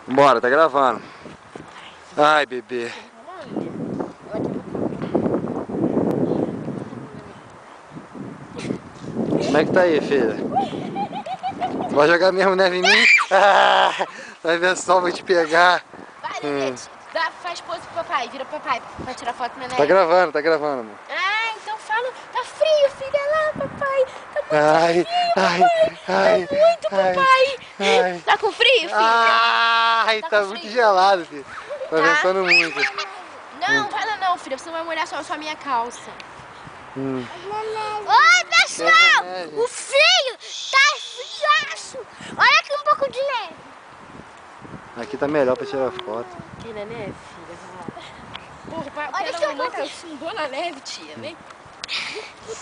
Bora, tá gravando. Ai, bebê. Como é que tá aí, filha? Vai jogar mesmo neve em mim? Ah, vai ver só, vou te pegar. Vai, Nenete, faz pose pro papai, vira pro papai pra tirar foto na neve. Tá gravando, amor. Ah, então fala, tá frio, filha, lá, papai. Tá muito Ai, frio, papai. Tá muito, papai. ai. Tá com frio, filha? Ai, Tá tá com muito frio? gelado, filho. Tá ventando muito. Não, vai lá não, filha, você não vai molhar só a minha calça. Oi, pessoal! O frio tá friaço! Olha aqui um pouco de neve. Aqui tá melhor pra tirar foto. Aqui na neve, filha? Porra, Olha pera, só mamãe um tá pouquinho. afundou na neve, tia, vem.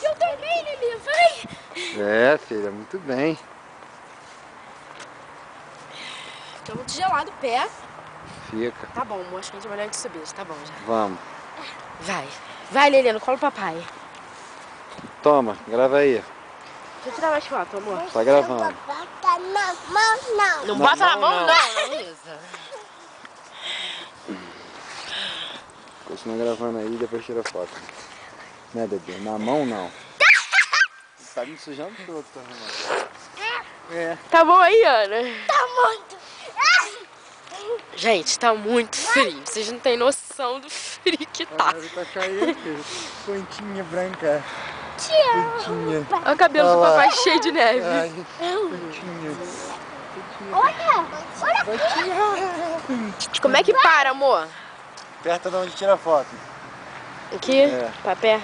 Eu também, Lili, vai. É, filha, muito bem. Tô muito gelado o pé. Fica. Tá bom, amor, acho que a gente vai olhar antes de subir, tá bom já. Vamos. Vai, Lilian, no colo do papai. Toma, grava aí. Deixa eu tirar mais foto, amor. Tá gravando. Bota na mão, não. Não Na bota na mão, mão, não. não, Luísa. Continua gravando aí e depois tira foto. Né, bebê? Na mão, não. Tá me sujando todo, tá arrumando. É. Tá bom aí, Ana? Tá muito. Gente, tá muito frio. Vocês não têm noção do frio que tá. Tá caindo, filho. Pontinha branca. Tia. Pontinha. Olha o cabelo do Olha lá. papai cheio de neve. Ai, pontinha. Olha. Pontinha. Como é que para, amor? Perto de onde tira foto. Aqui? É. Pra pé?